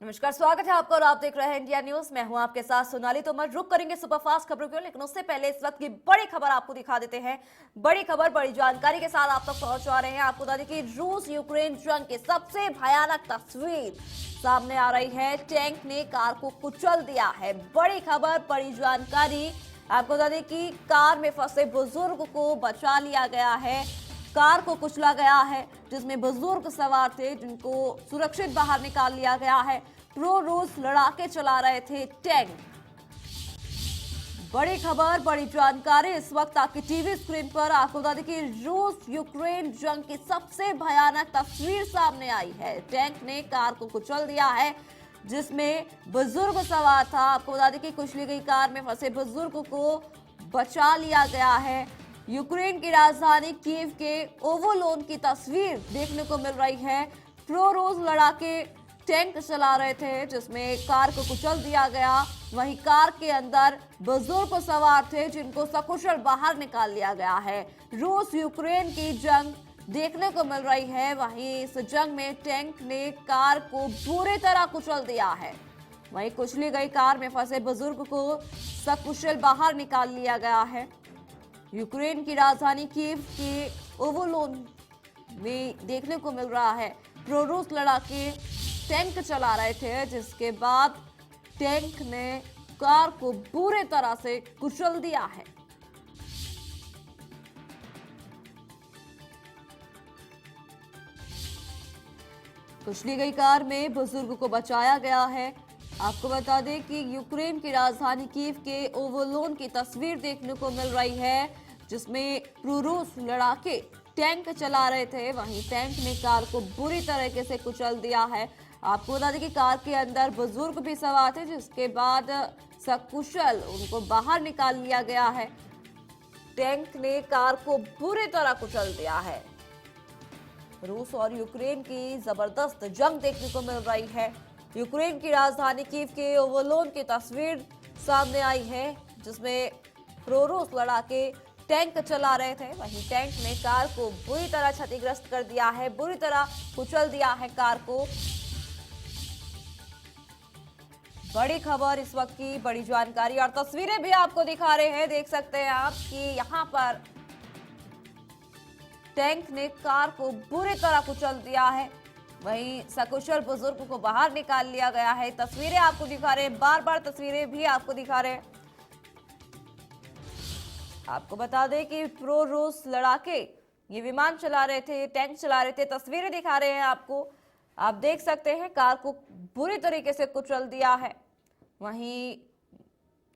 नमस्कार, स्वागत है आपका और आप देख रहे हैं इंडिया न्यूज। मैं हूं आपके साथ सोनाली तोमर। रुक करेंगे सुपरफास्ट खबरों की ओर, लेकिन उससे पहले इस वक्त की बड़ी खबर आपको दिखा देते हैं। बड़ी खबर, बड़ी जानकारी के साथ आप तक पहुंचा रहे हैं। आपको बता दें कि रूस यूक्रेन जंग की सबसे भयानक तस्वीर सामने आ रही है। टैंक ने कार को कुचल दिया है। बड़ी खबर, बड़ी जानकारी। आपको बता दें कि कार में फंसे बुजुर्ग को बचा लिया गया है। कार को कुचला गया है जिसमें बुजुर्ग सवार थे, जिनको सुरक्षित बाहर निकाल लिया गया है। प्रो रूस लड़ाके चला रहे थे टैंक। बड़ी खबर, बड़ी जानकारी इस वक्त आपकी टीवी स्क्रीन पर। आपको बता दें कि रूस यूक्रेन जंग की सबसे भयानक तस्वीर सामने आई है। टैंक ने कार को कुचल दिया है जिसमें बुजुर्ग सवार था। आपको बता दें कि कुचली गई कार में फंसे बुजुर्ग को बचा लिया गया है। यूक्रेन की राजधानी कीव के ओवोलोन की तस्वीर देखने को मिल रही है। प्रो रूस लड़ाके टैंक चला रहे थे जिसमें कार को कुचल दिया गया। वहीं कार के अंदर बुजुर्ग सवार थे जिनको सकुशल बाहर निकाल लिया गया है। रूस यूक्रेन की जंग देखने को मिल रही है। वहीं इस जंग में टैंक ने कार को पूरी तरह कुचल दिया है। वहीं कुचली गई कार में फंसे बुजुर्ग को सकुशल बाहर निकाल लिया गया है। यूक्रेन की राजधानी कीव के ओवोलोन में देखने को मिल रहा है। प्रो रूस लड़ाके टैंक चला रहे थे जिसके बाद टैंक ने कार को पूरे तरह से कुचल दिया है। कुचली गई कार में बुजुर्ग को बचाया गया है। आपको बता दें कि यूक्रेन की राजधानी कीव के ओवोलोन की तस्वीर देखने को मिल रही है जिसमें रूस लड़ाके टैंक चला रहे थे। वहीं टैंक ने कार को बुरी तरीके से कुचल दिया है। आपको बता दें कि कार के अंदर बुजुर्ग भी सवार थे जिसके बाद सकुशल उनको बाहर निकाल लिया गया है। टैंक ने कार को बुरी तरह कुचल दिया है। रूस और यूक्रेन की जबरदस्त जंग देखने को मिल रही है। यूक्रेन की राजधानी कीव के ओवोलोन की तस्वीर सामने आई है जिसमें प्रो रूस लड़ाके टैंक चला रहे थे। वहीं टैंक ने कार को बुरी तरह क्षतिग्रस्त कर दिया है, बुरी तरह कुचल दिया है कार को। बड़ी खबर इस वक्त की, बड़ी जानकारी और तस्वीरें भी आपको दिखा रहे हैं। देख सकते हैं आप कि यहाँ पर टैंक ने कार को बुरी तरह कुचल दिया है। वहीं सकुशल बुजुर्ग को बाहर निकाल लिया गया है। तस्वीरें आपको दिखा रहे हैं, बार बार तस्वीरें भी आपको दिखा रहे हैं। आपको बता दें कि प्रो रूस लड़ाके ये विमान चला रहे थे, टैंक चला रहे थे। तस्वीरें दिखा रहे हैं आपको। आप देख सकते हैं कार को बुरी तरीके से कुचल दिया है। वहीं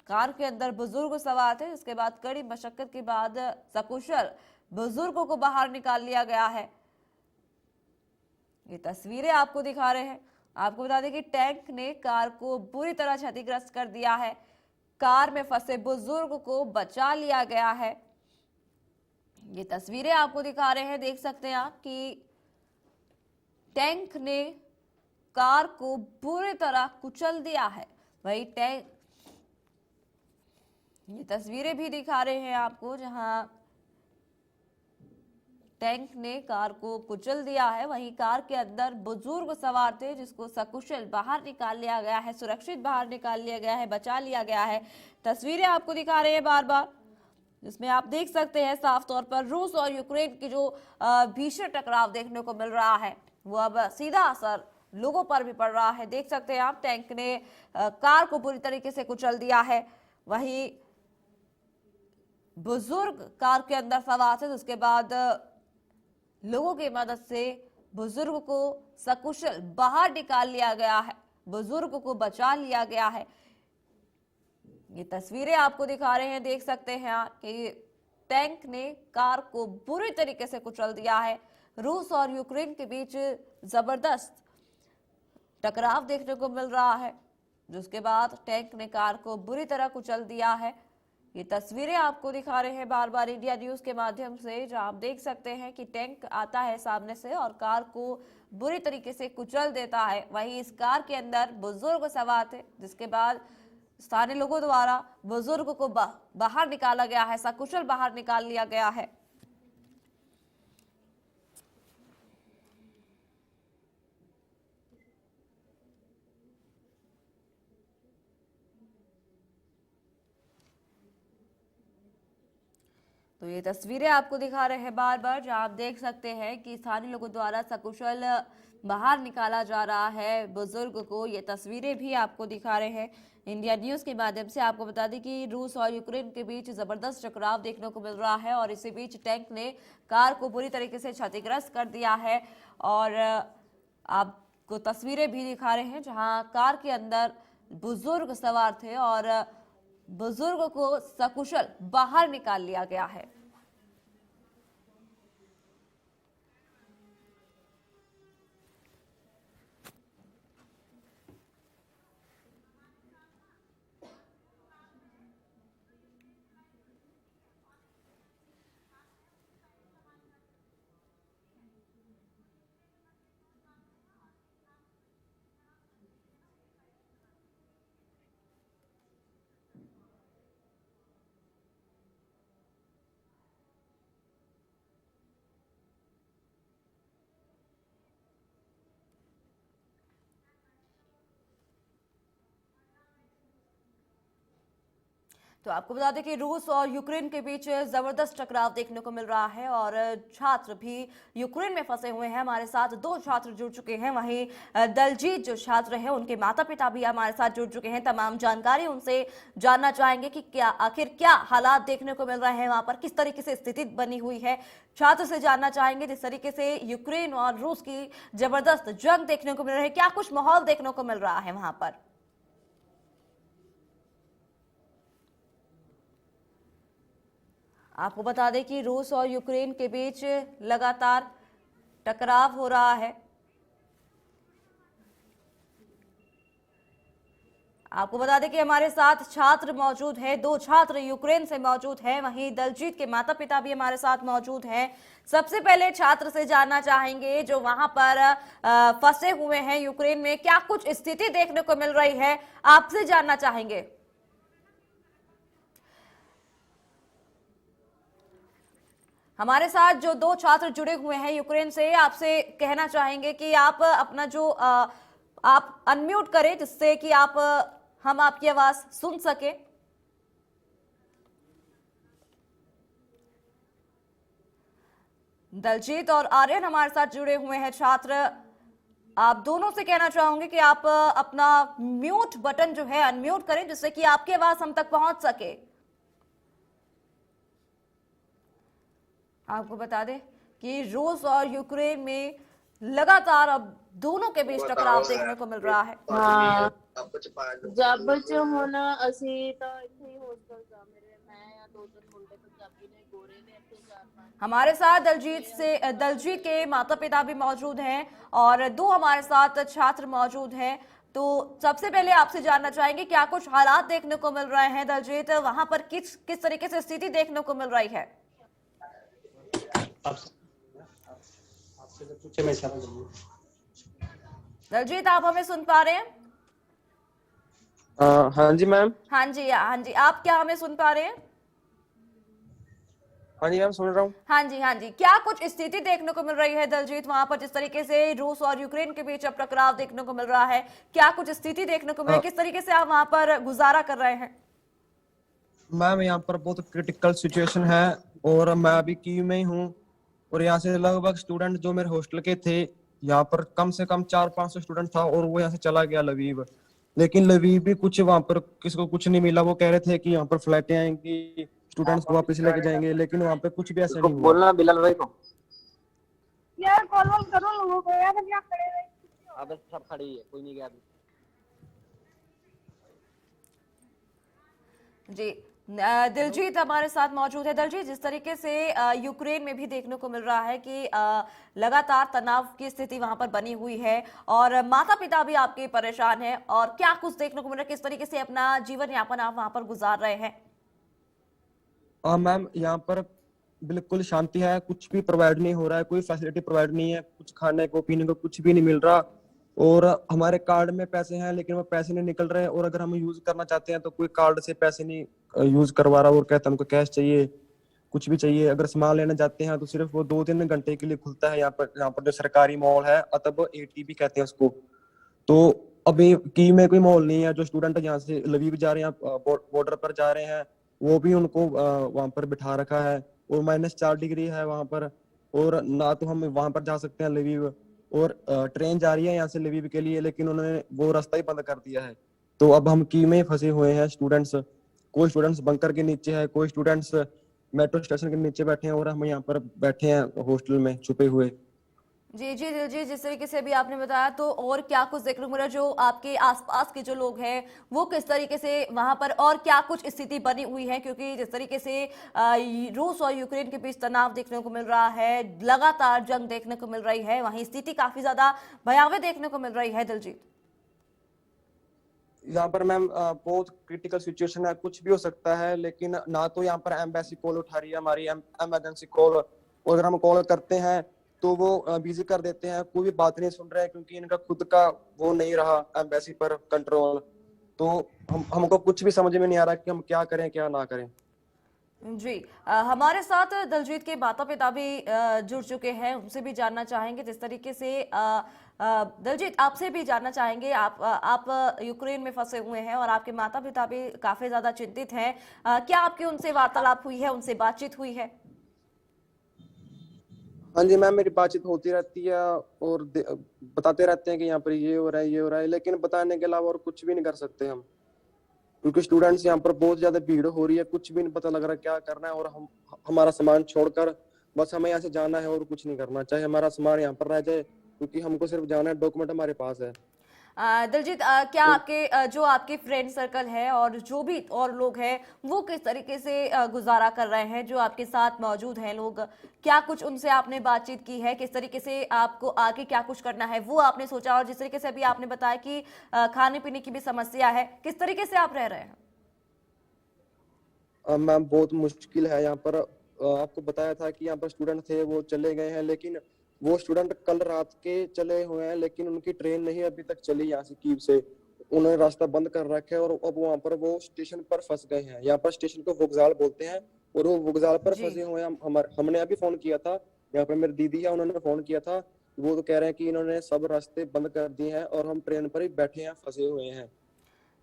कार के अंदर बुजुर्ग सवार थे जिसके बाद कड़ी मशक्कत के बाद सकुशल बुजुर्गों को बाहर निकाल लिया गया है। ये तस्वीरें आपको दिखा रहे हैं। आपको बता दें कि टैंक ने कार को बुरी तरह क्षतिग्रस्त कर दिया है। कार में फंसे बुजुर्ग को बचा लिया गया है। ये तस्वीरें आपको दिखा रहे हैं। देख सकते हैं आप कि टैंक ने कार को बुरी तरह कुचल दिया है। वही टैंक, ये तस्वीरें भी दिखा रहे हैं आपको जहां टैंक ने कार को कुचल दिया है। वहीं कार के अंदर बुजुर्ग सवार थे जिसको सकुशल बाहर निकाल लिया गया है, सुरक्षित बाहर निकाल लिया गया है, बचा लिया गया है। तस्वीरें आपको दिखा रहे हैं बार बार जिसमें आप देख सकते हैं साफ तौर पर रूस और यूक्रेन की जो भीषण टकराव देखने को मिल रहा है वो अब सीधा असर लोगों पर भी पड़ रहा है। देख सकते हैं आप टैंक ने कार को बुरी तरीके से कुचल दिया है। वहीं बुजुर्ग कार के अंदर सवार थे, उसके बाद लोगों की मदद से बुजुर्ग को सकुशल बाहर निकाल लिया गया है, बुजुर्ग को बचा लिया गया है। ये तस्वीरें आपको दिखा रहे हैं। देख सकते हैं कि टैंक ने कार को बुरी तरीके से कुचल दिया है। रूस और यूक्रेन के बीच जबरदस्त टकराव देखने को मिल रहा है जिसके बाद टैंक ने कार को बुरी तरह कुचल दिया है। ये तस्वीरें आपको दिखा रहे हैं बार बार इंडिया न्यूज के माध्यम से, जहां आप देख सकते हैं कि टैंक आता है सामने से और कार को बुरी तरीके से कुचल देता है। वहीं इस कार के अंदर बुजुर्ग सवार थे जिसके बाद स्थानीय लोगों द्वारा बुजुर्ग को बाहर निकाला गया है, सकुशल बाहर निकाल लिया गया है। तो ये तस्वीरें आपको दिखा रहे हैं बार बार, जहां आप देख सकते हैं कि स्थानीय लोगों द्वारा सकुशल बाहर निकाला जा रहा है बुजुर्ग को। ये तस्वीरें भी आपको दिखा रहे हैं इंडिया न्यूज के माध्यम से। आपको बता दें कि रूस और यूक्रेन के बीच जबरदस्त टकराव देखने को मिल रहा है और इसी बीच टैंक ने कार को बुरी तरीके से क्षतिग्रस्त कर दिया है। और आपको तस्वीरें भी दिखा रहे हैं जहां कार के अंदर बुजुर्ग सवार थे और बुजुर्ग को सकुशल बाहर निकाल लिया गया है। तो आपको बता दें कि रूस और यूक्रेन के बीच जबरदस्त टकराव देखने को मिल रहा है और छात्र भी यूक्रेन में फंसे हुए हैं। हमारे साथ 2 छात्र जुड़ चुके हैं, वहीं दलजीत जो छात्र हैं उनके माता पिता भी हमारे साथ जुड़ चुके हैं। तमाम जानकारी उनसे जानना चाहेंगे कि क्या हालात देखने को मिल रहे हैं, वहां पर किस तरीके से स्थिति बनी हुई है। छात्र से जानना चाहेंगे जिस तरीके से यूक्रेन और रूस की जबरदस्त जंग देखने को मिल रही है, क्या कुछ माहौल देखने को मिल रहा है वहां पर। आपको बता दें कि रूस और यूक्रेन के बीच लगातार टकराव हो रहा है। आपको बता दें कि हमारे साथ छात्र मौजूद हैं, 2 छात्र यूक्रेन से मौजूद हैं, वहीं दलजीत के माता पिता भी हमारे साथ मौजूद हैं। सबसे पहले छात्र से जानना चाहेंगे जो वहां पर फंसे हुए हैं यूक्रेन में, क्या कुछ स्थिति देखने को मिल रही है, आपसे जानना चाहेंगे। हमारे साथ जो 2 छात्र जुड़े हुए हैं यूक्रेन से, आपसे कहना चाहेंगे कि आप अपना जो आप अनम्यूट करें जिससे कि हम आपकी आवाज सुन सके। दलजीत और आर्यन हमारे साथ जुड़े हुए हैं छात्र। आप दोनों से कहना चाहूंगी कि आप अपना म्यूट बटन जो है अनम्यूट करें जिससे कि आपकी आवाज हम तक पहुंच सके। आपको बता दें कि रूस और यूक्रेन में लगातार अब दोनों के बीच टकराव देखने को मिल रहा है। हाँ, जब जो होना ਅਸੀਂ ਤਾਂ ਇੱਥੇ ਹੀ ਹੋਸਟਲ ਜਾ ਮੇਰੇ मैं या 2-3 ਮੁੰਡੇ ਪੰਜਾਬੀ ਨੇ ਗੋਰੇ ਨੇ ਇੱਥੇ 4-5। हमारे साथ दलजीत के माता पिता भी मौजूद हैं और 2 हमारे साथ छात्र मौजूद हैं। तो सबसे पहले आपसे जानना चाहेंगे क्या कुछ हालात देखने को मिल रहे हैं दलजीत, वहां पर किस तरीके से स्थिति देखने को मिल रही है। आपसे जब पूछे मैं इशारा करूंगा। दलजीत आप हमें सुन पा रहे हैं? हाँ जी मैम। हाँ जी, आप क्या हमें सुन पा रहे हैं? हाँ जी मैम सुन रहा हूँ। हाँ जी, क्या कुछ स्थिति देखने को मिल रही है दलजीत वहां पर, जिस तरीके से रूस और यूक्रेन के बीच अब टकराव देखने को मिल रहा है, क्या कुछ स्थिति देखने को मिल रही है, किस तरीके से आप वहां पर गुजारा कर रहे हैं? मैम यहाँ पर बहुत क्रिटिकल सिचुएशन है और मैं अभी कीव में ही हूँ और यहाँ से लगभग स्टूडेंट जो मेरे हॉस्टल के थे, यहाँ पर कम से कम 400-500 स्टूडेंट था और वो यहाँ से चला गया लवीव। लेकिन लवीव भी कुछ वहाँ पर किसी को कुछ नहीं मिला। वो कह रहे थे कि यहाँ पर फ्लाइटें आएंगी, स्टूडेंट्स को वापस लेके जाएंगे, लेकिन वहाँ पे कुछ भी ऐसा नहीं हुआ। बोलना बिलाल भाई को यार कॉल करो लोगों को यार, क्या खड़े रहे। अब सब खड़ी है, कोई नहीं गया अभी। जी, दिलजीत हमारे साथ मौजूद है। दिलजीत, जिस तरीके से यूक्रेन में भी देखने को मिल रहा है कि लगातार तनाव की स्थिति वहां पर बनी हुई है और माता पिता भी आपके परेशान हैं, और क्या कुछ देखने को मिल रहा है, किस तरीके से अपना जीवन यापन आप वहां पर गुजार रहे हैं? मैम यहाँ पर बिल्कुल शांति है, कुछ भी प्रोवाइड नहीं हो रहा है, कोई फैसिलिटी प्रोवाइड नहीं है, कुछ खाने को पीने को कुछ भी नहीं मिल रहा और हमारे कार्ड में पैसे हैं लेकिन वो पैसे नहीं निकल रहे और अगर हम यूज करना चाहते हैं तो कोई कार्ड से पैसे नहीं यूज करवा रहा और कहता है हमको कैश चाहिए, कुछ भी चाहिए। अगर सामान लेने जाते हैं तो सिर्फ वो 2-3 घंटे के लिए खुलता है। यहाँ पर जो सरकारी मॉल है अतब एटीबी कहते हैं उसको, तो अभी की में कोई मॉल नहीं है। जो स्टूडेंट यहाँ से लवीव जा रहे हैं, बॉर्डर पर जा रहे हैं, वो भी उनको वहां पर बिठा रखा है और -4 डिग्री है वहां पर, और ना तो हम वहां पर जा सकते हैं लवीव, और ट्रेन जा रही है यहाँ से लवीव के लिए, लेकिन उन्होंने वो रास्ता ही बंद कर दिया है। तो अब हम की में फंसे हुए हैं स्टूडेंट्स। कोई स्टूडेंट्स बंकर के नीचे है, कोई स्टूडेंट्स मेट्रो स्टेशन के नीचे बैठे हैं, और हम यहाँ पर बैठे हैं हॉस्टल में छुपे हुए। जी जी दिलजीत, जिस तरीके से अभी आपने बताया, तो और क्या कुछ देखने को मिला? जो आपके आसपास के जो लोग हैं वो किस तरीके से वहां पर, और क्या कुछ स्थिति बनी हुई है? क्योंकि जिस तरीके से रूस और यूक्रेन के बीच तनाव देखने को मिल रहा है, लगातार जंग देखने को मिल रही है, वहीं स्थिति काफी ज्यादा भयावह देखने को मिल रही है दिलजीत। यहाँ पर मैम बहुत क्रिटिकल सिचुएशन है, कुछ भी हो सकता है, लेकिन ना तो यहाँ पर एम्बेसी कॉल उठा रही है हमारी, इमरजेंसी कॉल, और अगर हम कॉल करते हैं तो वो बिजी कर देते हैं, कोई भी बात नहीं सुन रहे, क्योंकि इनका खुद का वो नहीं रहा एम्बेसी पर कंट्रोल। तो हमको कुछ भी समझ में नहीं आ रहा कि हम क्या करें क्या ना करें। जी, हमारे साथ दलजीत के माता पिता भी जुड़ चुके हैं, उनसे भी जानना चाहेंगे जिस तरीके से दलजीत, आपसे भी जानना चाहेंगे। आप यूक्रेन में फंसे हुए हैं और आपके माता पिता भी काफी ज्यादा चिंतित हैं। क्या आपकी उनसे वार्तालाप हुई है, उनसे बातचीत हुई है? हाँ जी मैम, मेरी बातचीत होती रहती है, और बताते रहते हैं कि यहाँ पर ये हो रहा है ये हो रहा है, लेकिन बताने के अलावा और कुछ भी नहीं कर सकते हम, क्योंकि स्टूडेंट्स यहाँ पर बहुत ज्यादा भीड़ हो रही है, कुछ भी नहीं पता लग रहा क्या करना है। और हम हमारा सामान छोड़कर बस हमें यहाँ से जाना है और कुछ नहीं करना, चाहे हमारा सामान यहाँ पर रह जाए, क्योंकि हमको सिर्फ जाना है, डॉक्यूमेंट हमारे पास है। दिलजीत, क्या आपके जो आपके फ्रेंड सर्कल है और जो भी और लोग हैं वो किस तरीके से गुजारा कर रहे हैं? जो आपके साथ मौजूद हैं लोग, क्या कुछ उनसे आपने बातचीत की है? किस तरीके से आपको आगे क्या कुछ करना है वो आपने सोचा? और जिस तरीके से अभी आपने बताया कि खाने पीने की भी समस्या है, किस तरीके से आप रह रहे हैं? मैम बहुत मुश्किल है यहाँ पर। आपको बताया था कि यहाँ पर स्टूडेंट थे, वो चले गए हैं, लेकिन वो स्टूडेंट कल रात के चले हुए हैं, लेकिन उनकी ट्रेन नहीं अभी तक चली यहाँ से कीव से, उन्होंने रास्ता बंद कर रखा है, और अब वहाँ पर वो स्टेशन पर फंस गए हैं। यहाँ पर स्टेशन को वोगजाल बोलते हैं, और वो वोगजाल पर जी फंसे हुए हैं। हमने अभी फोन किया था, यहाँ पर मेरी दीदी है, उन्होंने फोन किया था, वो तो कह रहे हैं कि इन्होंने सब रास्ते बंद कर दिए हैं और हम ट्रेन पर ही बैठे हैं, फंसे हुए हैं।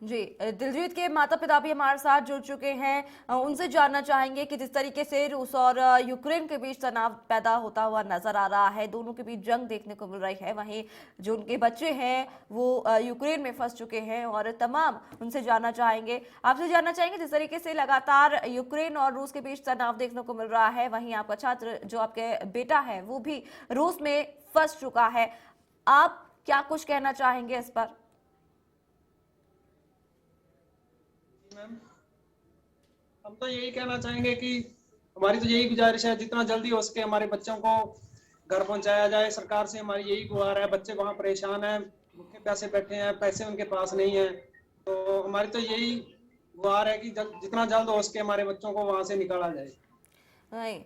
जी, दिलजीत के माता पिता भी हमारे साथ जुड़ चुके हैं, उनसे जानना चाहेंगे कि जिस तरीके से रूस और यूक्रेन के बीच तनाव पैदा होता हुआ नजर आ रहा है, दोनों के बीच जंग देखने को मिल रही है, वहीं जो उनके बच्चे हैं वो यूक्रेन में फंस चुके हैं, और तमाम उनसे जानना चाहेंगे। आपसे जानना चाहेंगे जिस तरीके से लगातार यूक्रेन और रूस के बीच तनाव देखने को मिल रहा है, वहीं आपका छात्र जो आपके बेटा है वो भी रूस में फंस चुका है, आप क्या कुछ कहना चाहेंगे इस पर? मैम, हम तो यही कहना चाहेंगे कि हमारी तो यही गुजारिश है, जितना जल्दी हो सके हमारे बच्चों को घर पहुंचाया जाए। सरकार से हमारी यही गुहार है, बच्चे वहाँ परेशान हैं, भूखे प्यासे बैठे हैं, पैसे उनके पास नहीं है, तो हमारी तो यही गुहार है कि जितना जल्द हो सके हमारे बच्चों को वहाँ से निकाला जाए। नहीं,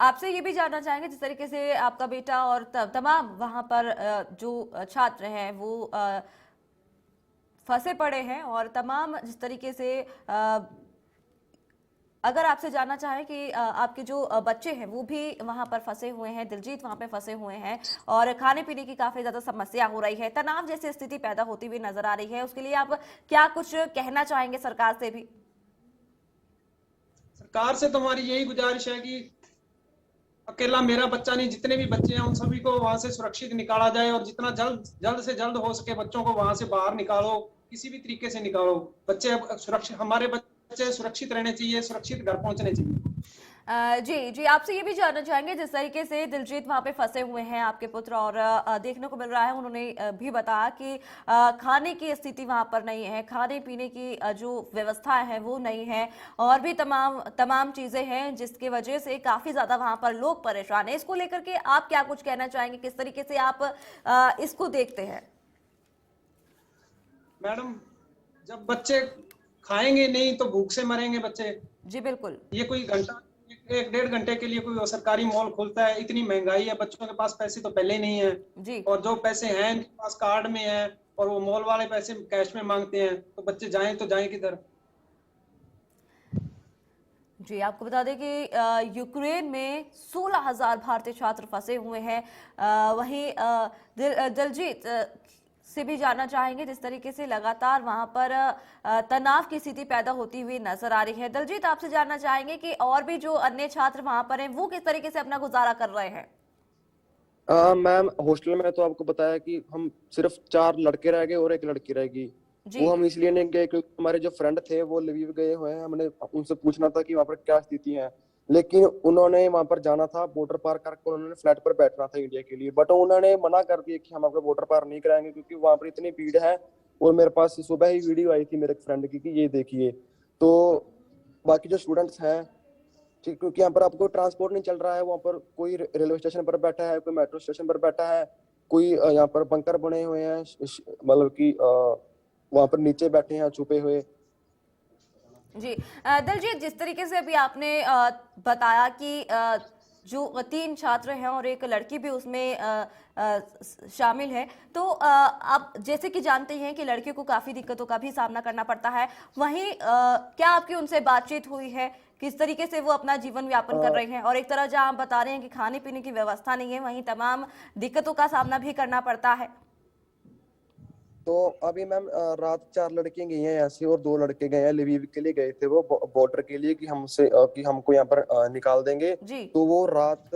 आपसे ये भी जानना चाहेंगे जिस तरीके से आपका बेटा और तमाम वहां पर जो छात्र हैं वो फंसे पड़े हैं, और तमाम जिस तरीके से अगर आपसे जानना चाहें कि आपके जो बच्चे हैं वो भी वहां पर फंसे हुए हैं, दिलजीत वहां पे फंसे हुए हैं, और खाने पीने की काफी ज्यादा समस्या हो रही है, तनाव जैसी स्थिति पैदा होती हुई नजर आ रही है, उसके लिए आप क्या कुछ कहना चाहेंगे सरकार से भी? सरकार से तो हमारी यही गुजारिश है कि अकेला मेरा बच्चा नहीं, जितने भी बच्चे हैं उन सभी को वहां से सुरक्षित निकाला जाए, और जितना जल्द से जल्द हो सके बच्चों को वहां से बाहर निकालो, किसी भी तरीके से निकालो। बच्चे सुरक्षित, हमारे बच्चे सुरक्षित रहने चाहिए, सुरक्षित घर पहुंचने चाहिए। जी जी, आपसे ये भी जानना चाहेंगे जिस तरीके से दिलजीत वहां पे फंसे हुए हैं आपके पुत्र, और देखने को मिल रहा है, उन्होंने भी बताया कि खाने की स्थिति वहां पर नहीं है, खाने पीने की जो व्यवस्था है वो नहीं है, और भी तमाम चीजें हैं जिसकी वजह से काफी ज्यादा वहां पर लोग परेशान हैं। इसको लेकर के आप क्या कुछ कहना चाहेंगे, किस तरीके से आप इसको देखते हैं? मैडम, जब बच्चे खाएंगे नहीं तो भूख से मरेंगे बच्चे। जी बिल्कुल। ये कोई घंटा, 1-1.5 घंटे के लिए कोई सरकारी मॉल खुलता है, इतनी महंगाई है, बच्चों के पास पैसे तो पहले ही नहीं है, जी और जो पैसे हैं इनके पास कार्ड में है, और वो मॉल वाले पैसे कैश में मांगते हैं, तो बच्चे जाएं तो जाएं किधर? जी, आपको बता दें कि यूक्रेन में 16,000 भारतीय छात्र फंसे हुए हैं। वहीं दिलजीत, से भी जानना चाहेंगे, जिस तरीके से लगातार वहां पर तनाव की स्थिति पैदा होती हुई नजर आ रही है। दलजीत, आपसे जानना चाहेंगे कि और भी जो अन्य छात्र वहां पर हैं वो किस तरीके से अपना गुजारा कर रहे हैं। मैम हॉस्टल में तो आपको बताया कि हम सिर्फ 4 लड़के रह गए और 1 लड़की रह गई। जी। वो हम इसलिए नहीं गए क्योंकि हमारे जो फ्रेंड थे वो लवीव गए हुए हैं। हमने उनसे पूछना था कि वहाँ पर क्या स्थिति है, लेकिन उन्होंने वहाँ पर जाना था, बॉर्डर पार करके उन्होंने फ्लाइट पर बैठना था इंडिया के लिए, बट उन्होंने मना कर दिया कि हम आपका बॉर्डर पार नहीं कराएंगे क्योंकि वहाँ पर इतनी भीड़ है। और मेरे पास सुबह ही वीडियो आई थी मेरे फ्रेंड की कि ये देखिए। तो बाकी जो स्टूडेंट्स हैं, ठीक, क्योंकि यहाँ पर आपको ट्रांसपोर्ट नहीं चल रहा है, वहाँ पर कोई रेलवे स्टेशन पर बैठा है, कोई मेट्रो स्टेशन पर बैठा है, कोई यहाँ पर बंकर बने हुए हैं, मतलब कि वहाँ पर नीचे बैठे हैं छुपे हुए। जी दलजीत, जिस तरीके से अभी आपने बताया कि जो 3 छात्र हैं और 1 लड़की भी उसमें शामिल है, तो आप जैसे कि जानते हैं कि लड़कियों को काफी दिक्कतों का भी सामना करना पड़ता है। वहीं क्या आपकी उनसे बातचीत हुई है, किस तरीके से वो अपना जीवन व्यापन कर रहे हैं? और एक तरह जहां आप बता रहे हैं कि खाने पीने की व्यवस्था नहीं है, वहीं तमाम दिक्कतों का सामना भी करना पड़ता है। तो अभी मैम रात 4 लड़कियां गई हैं यहाँ से और 2 लड़के गए हैं लवीव के लिए, गए थे वो बॉर्डर के लिए कि हमसे कि हमको यहाँ पर निकाल देंगे। तो वो रात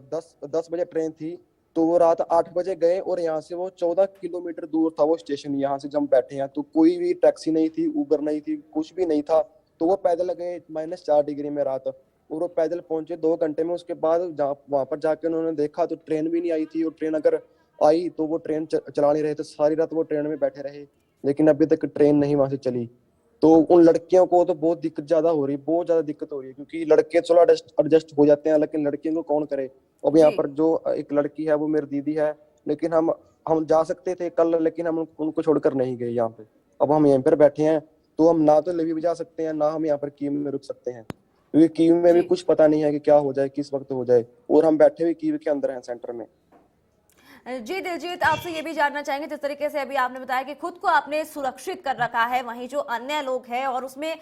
10 बजे ट्रेन थी, तो वो रात 8 बजे गए और यहाँ से वो 14 किलोमीटर दूर था वो स्टेशन। यहाँ से जब बैठे हैं तो कोई भी टैक्सी नहीं थी, उबर नहीं थी, कुछ भी नहीं था। तो वो पैदल गए -4 डिग्री में रात, और वो पैदल पहुंचे 2 घंटे में। उसके बाद वहां पर जाकर उन्होंने देखा तो ट्रेन भी नहीं आई थी, और ट्रेन अगर आई तो वो ट्रेन चला नहीं रहे थे। सारी रात वो ट्रेन में बैठे रहे, लेकिन अभी तक ट्रेन नहीं वहां से चली। तो उन लड़कियों को तो बहुत दिक्कत ज्यादा हो रही है, बहुत ज्यादा दिक्कत हो रही है, क्योंकि लड़के चलो एडजस्ट हो जाते हैं, लेकिन लड़कियों को कौन करे। अब यहाँ पर जो एक लड़की है वो मेरी दीदी है, लेकिन हम जा सकते थे कल, लेकिन हम उनको छोड़कर नहीं गए यहाँ पे। अब हम यहीं पर बैठे हैं, तो हम ना तो लवीव जा सकते हैं, ना हम यहाँ पर कीव में रुक सकते हैं, क्योंकि कीव में भी कुछ पता नहीं है कि क्या हो जाए, किस वक्त हो जाए, और हम बैठे हुए कीव के अंदर हैं, सेंटर में। जी दिलजीत, आपसे ये भी जानना चाहेंगे, जिस तरीके से अभी आपने बताया कि खुद को आपने सुरक्षित कर रखा है, वहीं जो अन्य लोग हैं और उसमें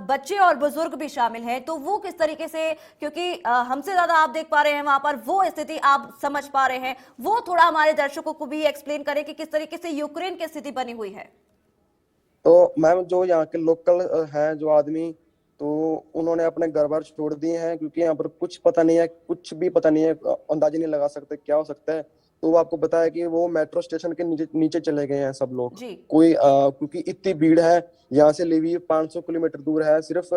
बच्चे और बुजुर्ग भी शामिल हैं, तो वो किस तरीके से, क्योंकि हमसे ज्यादा आप देख पा रहे हैं वहां पर, वो स्थिति आप समझ पा रहे हैं, वो थोड़ा हमारे दर्शकों को भी एक्सप्लेन करें कि किस तरीके से यूक्रेन की स्थिति बनी हुई है। तो मैम जो यहाँ के लोकल हैं जो आदमी, तो उन्होंने अपने घर बार छोड़ दिए हैं, क्योंकि यहाँ पर कुछ पता नहीं है, कुछ भी पता नहीं है, अंदाजा नहीं लगा सकते क्या हो सकता है। तो वो आपको बताया कि वो मेट्रो स्टेशन के नीचे चले गए हैं सब लोग। कोई क्योंकि इतनी भीड़ है, यहाँ से लवीव 500 किलोमीटर दूर है। सिर्फ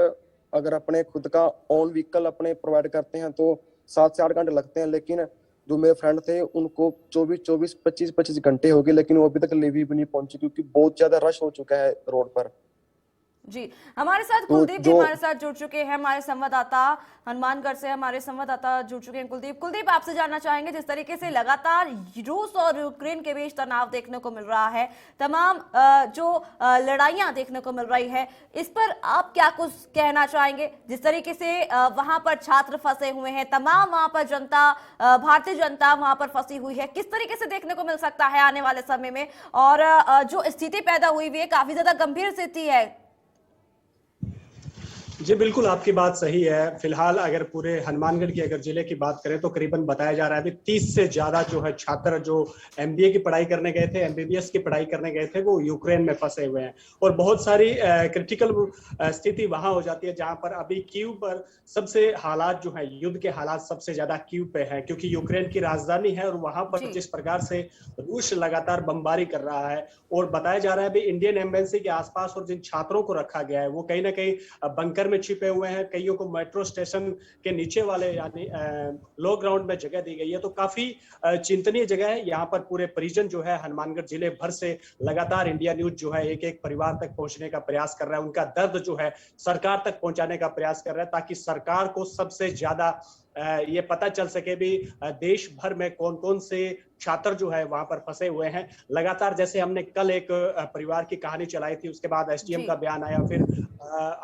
अगर अपने खुद का ओन व्हीकल अपने प्रोवाइड करते हैं तो 7 से 8 घंटे लगते हैं, लेकिन जो मेरे फ्रेंड थे उनको 24, 25 घंटे हो गए, लेकिन वो अभी तक लवीव भी नहीं पहुंचे, क्योंकि बहुत ज्यादा रश हो चुका है रोड पर। जी, हमारे साथ कुलदीप भी हमारे साथ जुड़ चुके हैं, हमारे संवाददाता हनुमानगढ़ से हमारे संवाददाता जुड़ चुके हैं कुलदीप, आपसे जानना चाहेंगे, जिस तरीके से लगातार रूस और यूक्रेन के बीच तनाव देखने को मिल रहा है, तमाम जो लड़ाइयां देखने को मिल रही है, इस पर आप क्या कुछ कहना चाहेंगे? जिस तरीके से वहां पर छात्र फंसे हुए हैं, तमाम वहां पर जनता, भारतीय जनता वहां पर फंसी हुई है, किस तरीके से देखने को मिल सकता है आने वाले समय में? और जो स्थिति पैदा हुई है काफी ज्यादा गंभीर स्थिति है। जी बिल्कुल, आपकी बात सही है। फिलहाल अगर पूरे हनुमानगढ़ की अगर जिले की बात करें तो करीबन बताया जा रहा है अभी 30 से ज्यादा जो है छात्र जो एमबीए की पढ़ाई करने गए थे, एमबीबीएस की पढ़ाई करने गए थे, वो यूक्रेन में फंसे हुए हैं। और बहुत सारी क्रिटिकल स्थिति वहां हो जाती है, जहां पर अभी कीव पर सबसे हालात जो है, युद्ध के हालात सबसे ज्यादा कीव पे है, क्योंकि यूक्रेन की राजधानी है और वहां पर जिस प्रकार से रूस लगातार बमबारी कर रहा है। और बताया जा रहा है अभी इंडियन एम्बेसी के आसपास और जिन छात्रों को रखा गया है वो कहीं ना कहीं बंकर में छिपे हुए हैं, कईयों को मेट्रो स्टेशन के नीचे वाले यानी लो ग्राउंड में जगह दी गई है। तो काफी चिंतनीय जगह है। यहाँ पर पूरे परिजन जो है हनुमानगढ़ जिले भर से लगातार इंडिया न्यूज जो है एक एक परिवार तक पहुंचने का प्रयास कर रहा है, उनका दर्द जो है सरकार तक पहुंचाने का प्रयास कर रहा है, ताकि सरकार को सबसे ज्यादा ये पता चल सके भी देश भर में कौन कौन से छात्र जो है वहां पर फंसे हुए हैं। लगातार जैसे हमने कल एक परिवार की कहानी चलाई थी, उसके बाद एसडीएम का बयान आया, फिर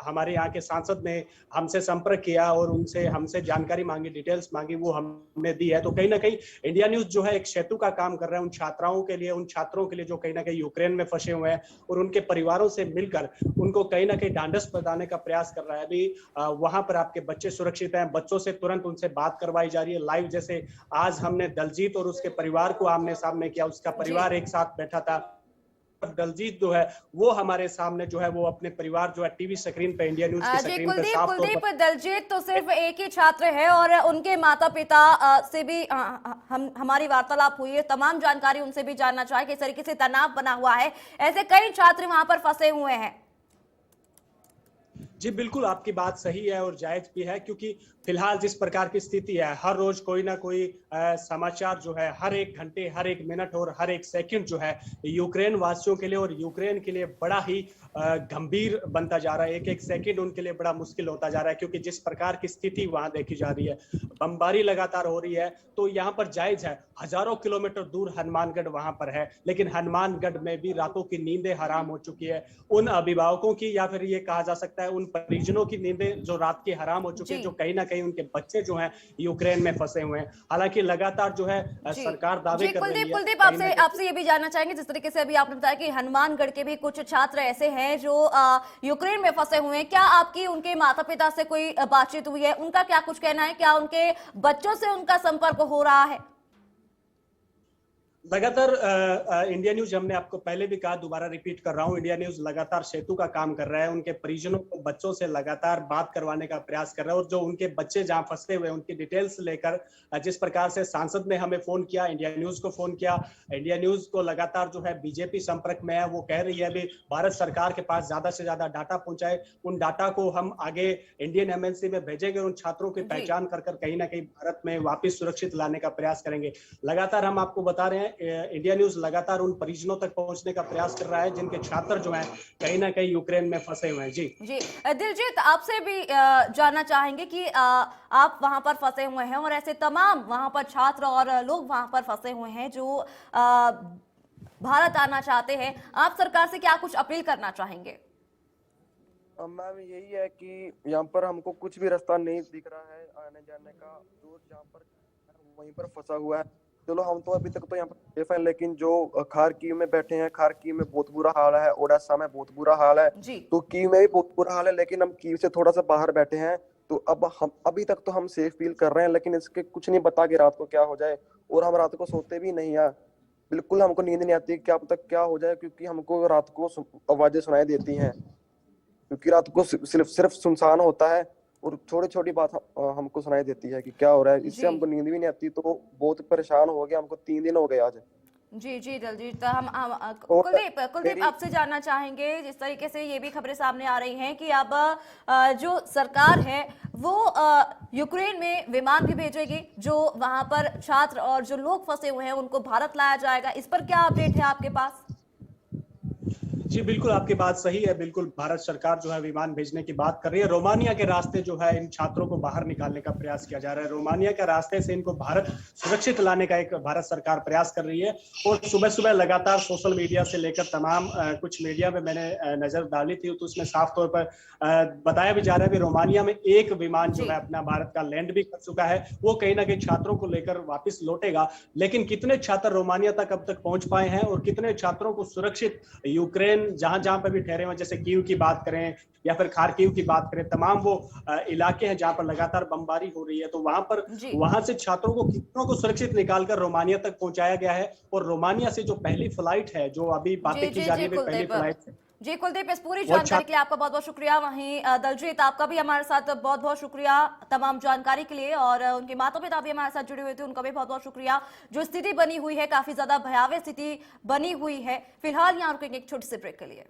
हमारे यहाँ के सांसद ने हमसे संपर्क किया और उनसे हमसे जानकारी मांगी, डिटेल्स मांगी, वो हमने दी है। तो कहीं ना कहीं इंडिया न्यूज जो है एक सेतु का काम कर रहा है उन छात्राओं के लिए, उन छात्रों के लिए जो कहीं ना कहीं यूक्रेन में फंसे हुए हैं, और उनके परिवारों से मिलकर उनको कहीं ना कहीं ढांढस बंधाने का प्रयास कर रहा है। अभी वहां पर आपके बच्चे सुरक्षित हैं, बच्चों से तुरंत उनसे उनसे बात करवाई जा रही है लाइव। जैसे आज हमने दलजीत और उसके परिवार को आमने सामने किया, उसका परिवार एक साथ बैठा था। दलजीत जो है वो हमारे सामने जो है वो अपने परिवार जो है टीवी स्क्रीन पे, इंडिया न्यूज की जी स्क्रीन पे कुलदीप, साफ तौर पर दलजीत तो सिर्फ एक ही छात्र है और उनके माता पिता से भी हमारी वार्तालाप हुई है, तमाम जानकारी उनसे भी जानना चाहे किस तरीके से तनाव बना हुआ है, ऐसे कई छात्र वहां पर फंसे हुए हैं। जी बिल्कुल, आपकी बात सही है और जायज भी है, क्योंकि फिलहाल जिस प्रकार की स्थिति है, हर रोज कोई ना कोई समाचार जो है हर एक घंटे, हर एक मिनट और हर एक सेकंड जो है यूक्रेन वासियों के लिए और यूक्रेन के लिए बड़ा ही गंभीर बनता जा रहा है। एक एक सेकंड उनके लिए बड़ा मुश्किल होता जा रहा है, क्योंकि जिस प्रकार की स्थिति वहां देखी जा रही है, बमबारी लगातार हो रही है। तो यहाँ पर जायज है, हजारों किलोमीटर दूर हनुमानगढ़ वहां पर है, लेकिन हनुमानगढ़ में भी रातों की नींदें हराम हो चुकी है। उन अभिभावकों की, या फिर ये कहा जा सकता है उन परिजनों की नींदें जो रात की हराम हो चुकी है, जो कहीं ना कहीं उनके बच्चे जो हैं यूक्रेन में फंसे हुए हैं। हालांकि लगातार जो है सरकार दावे कर रही है। कुलदीप, आपसे ये भी जानना चाहेंगे, जिस तरीके से अभी आपने बताया कि हनुमानगढ़ के भी कुछ छात्र ऐसे हैं जो यूक्रेन में फंसे हुए हैं, क्या आपकी उनके माता पिता से कोई बातचीत हुई है? उनका क्या कुछ कहना है? क्या उनके बच्चों से उनका संपर्क हो रहा है? लगातार इंडिया न्यूज, हमने आपको पहले भी कहा, दोबारा रिपीट कर रहा हूं, इंडिया न्यूज लगातार सेतु का काम कर रहा है, उनके परिजनों को बच्चों से लगातार बात करवाने का प्रयास कर रहा है, और जो उनके बच्चे जहां फंसे हुए हैं उनकी डिटेल्स लेकर, जिस प्रकार से सांसद ने हमें फोन किया, इंडिया न्यूज को फोन किया, इंडिया न्यूज को लगातार जो है बीजेपी संपर्क में है, वो कह रही है अभी भारत सरकार के पास ज्यादा से ज्यादा डाटा पहुंचाए, उन डाटा को हम आगे इंडियन एमबेसी में भेजेंगे, उन छात्रों की पहचान कर कहीं ना कहीं भारत में वापिस सुरक्षित लाने का प्रयास करेंगे। लगातार हम आपको बता रहे हैं, इंडिया न्यूज लगातार उन परिजनों तक पहुंचने का प्रयास कर रहा है जिनके छात्र जो हैं कहीं ना कहीं यूक्रेन में फंसे हुए हैं। जी दिलजीत, आपसे भी जानना चाहेंगे कि आप वहां पर फंसे हुए हैं और ऐसे तमाम वहां पर छात्र और लोग वहां पर फंसे हुए हैं जो भारत आना चाहते हैं, आप सरकार से क्या कुछ अपील करना चाहेंगे? मैम यही है कि यहाँ पर हमको कुछ भी रास्ता नहीं दिख रहा है आने जाने का, जो जहाँ पर वहीं पर फंसा हुआ है। चलो हम तो अभी तक तो यहाँ पर सेफ हैं, लेकिन जो खार्किव में बैठे हैं, खार्किव में बहुत बुरा हाल है, ओडेसा में बहुत बुरा हाल है, तो कीव में भी बहुत बुरा हाल है, लेकिन हम कीव से थोड़ा सा बाहर बैठे हैं, तो अब हम अभी तक तो हम सेफ फील कर रहे हैं, लेकिन इसके कुछ नहीं पता कि रात को क्या हो जाए, और हम रात को सोते भी नहीं है, बिल्कुल हमको नींद नहीं आती क्या पता क्या हो जाए, क्योंकि हमको रात को आवाजें सुनाई देती हैं, क्योंकि रात को सिर्फ सुनसान होता है और छोटी छोटी बात हमको सुनाई देती है कि क्या हो रहा है, इससे हमको नींद भी नहीं आती, तो बहुत परेशान हो गया, हमको 3 दिन हो गए आज। जी दलजीत, हम कुलदीप आपसे जानना चाहेंगे, जिस तरीके से ये भी खबरें सामने आ रही हैं कि अब जो सरकार है वो यूक्रेन में विमान भी भेजेगी, जो वहां पर छात्र और जो लोग फंसे हुए हैं उनको भारत लाया जाएगा, इस पर क्या अपडेट है आपके पास? जी बिल्कुल, आपकी बात सही है, बिल्कुल भारत सरकार जो है विमान भेजने की बात कर रही है। रोमानिया के रास्ते जो है इन छात्रों को बाहर निकालने का प्रयास किया जा रहा है, रोमानिया के रास्ते से इनको भारत सुरक्षित लाने का एक भारत सरकार प्रयास कर रही है। और सुबह सुबह लगातार सोशल मीडिया से लेकर तमाम कुछ मीडिया में मैंने नजर डाली थी, तो उसमें साफ तौर पर बताया भी जा रहा है कि रोमानिया में एक विमान जो है अपना भारत का लैंड भी कर चुका है, वो कहीं ना कहीं छात्रों को लेकर वापिस लौटेगा। लेकिन कितने छात्र रोमानिया तक अब तक पहुंच पाए हैं और कितने छात्रों को सुरक्षित यूक्रेन जहां जहां पर भी ठहरे हुए, जैसे कीव की बात करें या फिर खार्किव की बात करें, तमाम वो इलाके हैं जहां पर लगातार बमबारी हो रही है, तो वहां से छात्रों को कितनों को सुरक्षित निकालकर रोमानिया तक पहुंचाया गया है। और रोमानिया से जो पहली फ्लाइट है, जो अभी बातें की जा रही है, पहली फ्लाइट है। जी कुलदीप, इस पूरी जानकारी के लिए आपका बहुत बहुत शुक्रिया। वहीं दलजीत, आपका भी हमारे साथ बहुत बहुत शुक्रिया तमाम जानकारी के लिए, और उनके माता पिता भी हमारे साथ जुड़े हुए थे, उनका भी बहुत बहुत शुक्रिया। जो स्थिति बनी हुई है, काफी ज्यादा भयावह स्थिति बनी हुई है। फिलहाल यहाँ रुकेंगे एक छोटी सी ब्रेक के लिए।